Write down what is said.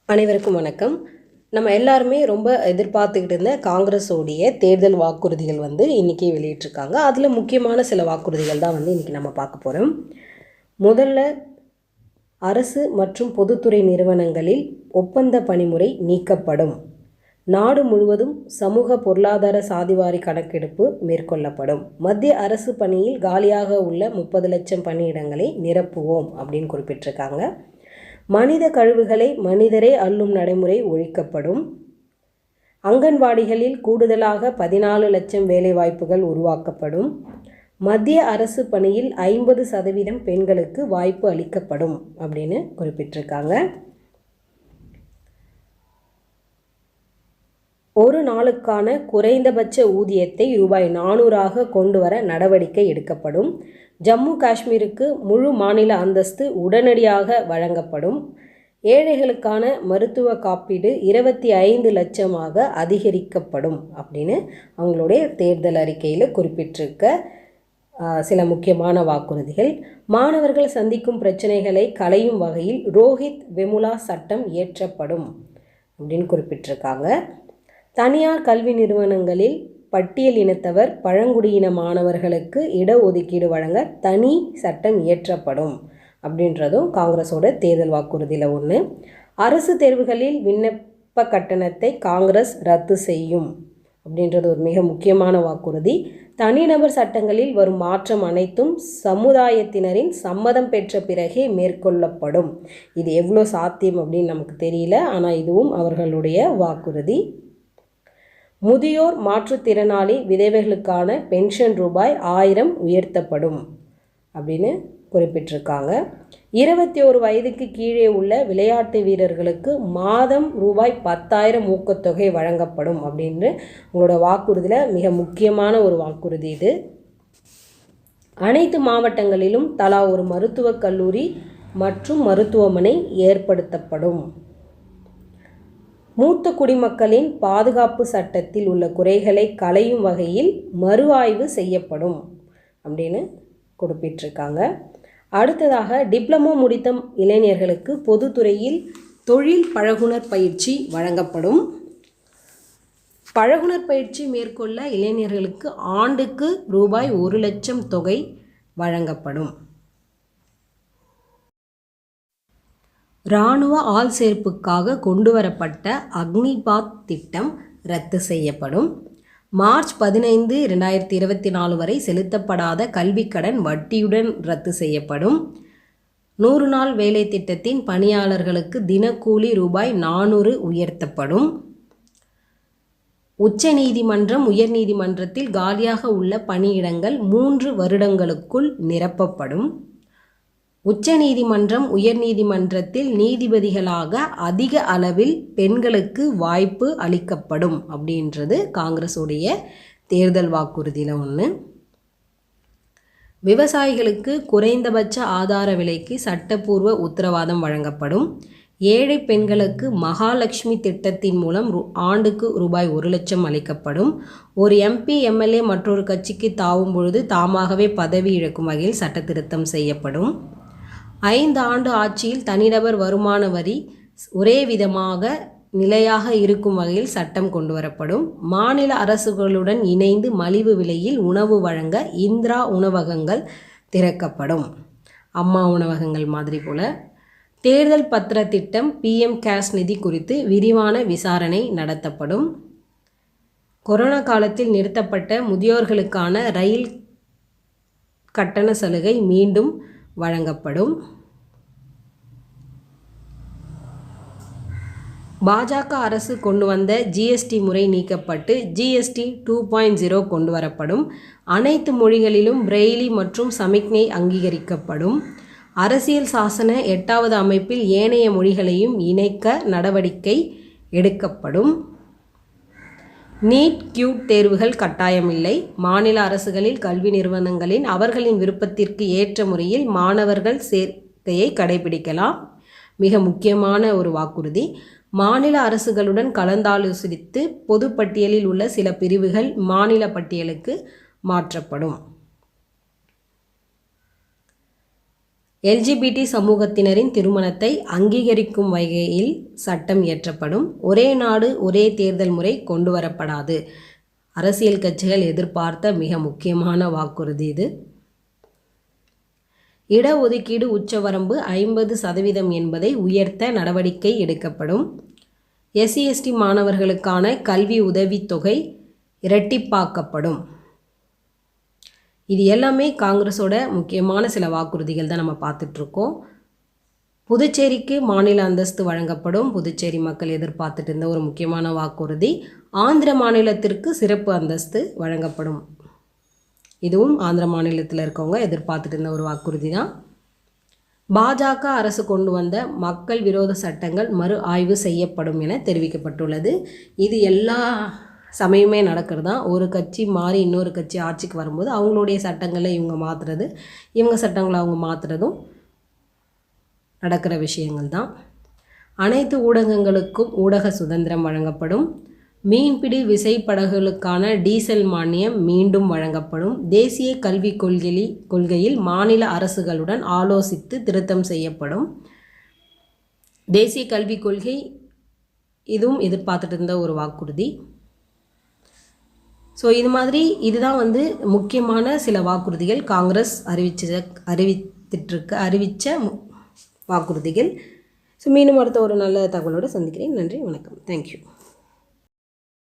அனைவருக்கும் வணக்கம். நம்ம எல்லாருமே ரொம்ப எதிர்பார்த்துக்கிட்டு இருந்த காங்கிரஸோடைய தேர்தல் வாக்குறுதிகள் இன்றைக்கி வெளியிட்டிருக்காங்க. அதில் முக்கியமான சில வாக்குறுதிகள் தான் இன்றைக்கி நம்ம பார்க்க போகிறோம். முதல்ல, அரசு மற்றும் பொதுத்துறை நிறுவனங்களில் ஒப்பந்த பணிமுறை நீக்கப்படும். நாடு முழுவதும் சமூக பொருளாதார சாதிவாரி கணக்கெடுப்பு மேற்கொள்ளப்படும். மத்திய அரசு பணியில் காலியாக உள்ள 30 லட்சம் பணியிடங்களை நிரப்புவோம் அப்படின்னு குறிப்பிட்டிருக்காங்க. மனித கழிவுகளை மனிதரே அள்ளும் நடைமுறை ஒழிக்கப்படும். அங்கன்வாடிகளில் கூடுதலாக 14 லட்சம் வேலைவாய்ப்புகள் உருவாக்கப்படும். மத்திய அரசு பணியில் 50% பெண்களுக்கு வாய்ப்பு அளிக்கப்படும் அப்படின்னு குறிப்பிட்டிருக்காங்க. ஒரு நாளுக்கான குறைந்தபட்ச ஊதியத்தை ரூபாய் 400 கொண்டு வர நடவடிக்கை எடுக்கப்படும். ஜம்மு காஷ்மீருக்கு முழு மாநில அந்தஸ்து உடனடியாக வழங்கப்படும். ஏழைகளுக்கான மருத்துவ காப்பீடு 25 லட்சமாக அதிகரிக்கப்படும் அப்படின்னு அவங்களுடைய தேர்தல் அறிக்கையில் குறிப்பிட்டிருக்க சில முக்கியமான வாக்குறுதிகள். மாணவர்கள் சந்திக்கும் பிரச்சனைகளை களையும் வகையில் ரோஹித் வெமுலா சட்டம் இயற்றப்படும் அப்படின்னு குறிப்பிட்டிருக்காங்க. தனியார் கல்வி நிறுவனங்களில் பட்டியல் இனத்தவர் பழங்குடியின மாணவர்களுக்கு இடஒதுக்கீடு வழங்க தனி சட்டம் இயற்றப்படும் அப்படின்றதும் காங்கிரஸோட தேர்தல் வாக்குறுதியில் ஒன்று. அரசு தேர்வுகளில் விண்ணப்ப கட்டணத்தை காங்கிரஸ் ரத்து செய்யும் அப்படின்றது ஒரு மிக முக்கியமான வாக்குறுதி. தனிநபர் சட்டங்களில் வரும் மாற்றம் அனைத்தும் சமுதாயத்தினரின் சம்மதம் பெற்ற பிறகே மேற்கொள்ளப்படும். இது எவ்வளோ சாத்தியம் அப்படின்னு நமக்கு தெரியல, ஆனால் இதுவும் அவர்களுடைய வாக்குறுதி. முதியோர் மாற்றுத்திறனாளி விதவைகளுக்கான பென்ஷன் ரூபாய் 1000 உயர்த்தப்படும் அப்படின்னு குறிப்பிட்டிருக்காங்க. 21 வயதுக்கு கீழே உள்ள விளையாட்டு வீரர்களுக்கு மாதம் ரூபாய் 10,000 ஊக்கத்தொகை வழங்கப்படும் அப்படின்னு உங்களோட வாக்குறுதியில் மிக முக்கியமான ஒரு வாக்குறுதி இது. அனைத்து மாவட்டங்களிலும் தலா ஒரு மருத்துவக் கல்லூரி மற்றும் மருத்துவமனை ஏற்படுத்தப்படும். மூத்த குடிமக்களின் பாதுகாப்பு சட்டத்தில் உள்ள குறைகளை களையும் வகையில் மறு ஆய்வு செய்யப்படும் அப்படின்னு குறிப்பிட்டிருக்காங்க. அடுத்ததாக, டிப்ளமோ முடித்த இளைஞர்களுக்கு பொதுத்துறையில் தொழில் பழகுனர் பயிற்சி வழங்கப்படும். பழகுனர் பயிற்சி மேற்கொள்ள இளைஞர்களுக்கு ஆண்டுக்கு ரூபாய் 1 லட்சம் தொகை வழங்கப்படும். இராணுவ ஆள் சேர்ப்புக்காக கொண்டுவரப்பட்ட அக்னிபாத் திட்டம் ரத்து செய்யப்படும். மார்ச் 15, 2024 வரை செலுத்தப்படாத கல்விக்கடன் வட்டியுடன் ரத்து செய்யப்படும். 100 நாள் வேலை திட்டத்தின் பணியாளர்களுக்கு தினக்கூலி ரூபாய் 400 உயர்த்தப்படும். உச்சநீதிமன்றம் உயர்நீதிமன்றத்தில் காலியாக உள்ள பணியிடங்கள் 3 வருடங்களுக்குள் நிரப்பப்படும். உச்சநீதிமன்றம் உயர்நீதிமன்றத்தில் நீதிபதிகளாக அதிக அளவில் பெண்களுக்கு வாய்ப்பு அளிக்கப்படும் அப்படின்றது காங்கிரஸுடைய தேர்தல் வாக்குறுதியில் ஒன்று. விவசாயிகளுக்கு குறைந்தபட்ச ஆதார விலைக்கு சட்டப்பூர்வ உத்தரவாதம் வழங்கப்படும். ஏழை பெண்களுக்கு மகாலட்சுமி திட்டத்தின் மூலம் ஆண்டுக்கு ரூபாய் 1 லட்சம் அளிக்கப்படும். ஒரு MP MLA மற்றொரு கட்சிக்கு தாவும் பொழுது தாமாகவே பதவி இழக்கும் வகையில் சட்ட திருத்தம் செய்யப்படும். 5 ஆண்டு ஆட்சியில் தனிநபர் வருமான வரி ஒரே விதமாக நிலையாக இருக்கும் வகையில் சட்டம் கொண்டு வரப்படும். மாநில அரசுகளுடன் இணைந்து மலிவு விலையில் உணவு வழங்க இந்திரா உணவகங்கள் திறக்கப்படும். அம்மா உணவகங்கள் மாதிரி போல. தேர்தல் பத்திர திட்டம் PM கேஸ் நிதி குறித்து விரிவான விசாரணை நடத்தப்படும். கொரோனா காலத்தில் நிறுத்தப்பட்ட முதியோர்களுக்கான ரயில் கட்டண சலுகை மீண்டும் வழங்கப்படும். பாஜக அரசு கொண்டு வந்த GST முறை நீக்கப்பட்டு GST 2.0 கொண்டு வரப்படும். அனைத்து மொழிகளிலும் பிரெய்லி மற்றும் சமிக்ஞை அங்கீகரிக்கப்படும். அரசியல் சாசன 8வது அமைப்பில் ஏனைய மொழிகளையும் இணைக்க நடவடிக்கை எடுக்கப்படும். நீட் QUT தேர்வுகள் கட்டாயமில்லை. மாநில அரசுகளில் கல்வி நிறுவனங்களில் அவர்களின் விருப்பத்திற்கு ஏற்ற முறையில் மாணவர்கள் சேர்க்கையை கடைபிடிக்கலாம். மிக முக்கியமான ஒரு வாக்குறுதி. மாநில அரசுகளுடன் கலந்தாலோசித்து பொது பட்டியலில் உள்ள சில பிரிவுகள் மாநில பட்டியலுக்கு மாற்றப்படும். LGBT சமூகத்தினரின் திருமணத்தை அங்கீகரிக்கும் வகையில் சட்டம் இயற்றப்படும். ஒரே நாடு ஒரே தேர்தல் முறை கொண்டு வரப்படாது. அரசியல் கட்சிகள் எதிர்பார்த்த மிக முக்கியமான வாக்குறுதி இது. இடஒதுக்கீடு உச்சவரம்பு 50% என்பதை உயர்த்த நடவடிக்கை எடுக்கப்படும். SC/ST மாணவர்களுக்கான கல்வி உதவித்தொகை இரட்டிப்பாக்கப்படும். இது எல்லாமே காங்கிரஸோட முக்கியமான சில வாக்குறுதிகள் தான் நம்ம பார்த்துட்ருக்கோம். புதுச்சேரிக்கு மாநில அந்தஸ்து வழங்கப்படும். புதுச்சேரி மக்கள் எதிர்பார்த்துட்டு இருந்த ஒரு முக்கியமான வாக்குறுதி. ஆந்திர மாநிலத்திற்கு சிறப்பு அந்தஸ்து வழங்கப்படும். இதுவும் ஆந்திர மாநிலத்தில் இருக்கவங்க எதிர்பார்த்துட்டு இருந்த ஒரு வாக்குறுதி தான். பாஜக அரசு கொண்டு வந்த மக்கள் விரோத சட்டங்கள் மறு ஆய்வு செய்யப்படும் என தெரிவிக்கப்பட்டுள்ளது. இது எல்லா சமயமே நடக்கிறது தான். ஒரு கட்சி மாறி இன்னொரு கட்சி ஆட்சிக்கு வரும்போது அவங்களுடைய சட்டங்களை இவங்க மாற்றுறது, இவங்க சட்டங்களை அவங்க மாற்றுறதும் நடக்கிற விஷயங்கள் தான். அனைத்து ஊடகங்களுக்கும் ஊடக சுதந்திரம் வழங்கப்படும். மீன்பிடி விசைப்படகுகளுக்கான டீசல் மானியம் மீண்டும் வழங்கப்படும். தேசிய கல்விக் கொள்கையில் மாநில அரசுகளுடன் ஆலோசித்து திருத்தம் செய்யப்படும். தேசிய கல்விக் கொள்கை இதுவும் எதிர்பார்த்துட்டு இருந்த ஒரு வாக்குறுதி. ஸோ இது மாதிரி இதுதான் முக்கியமான சில வாக்குறுதிகள் காங்கிரஸ் அறிவித்த வாக்குறுதிகள். ஸோ மீண்டும் அடுத்த ஒரு நல்ல தகவலோடு சந்திக்கிறேன். நன்றி, வணக்கம், தேங்க்யூ.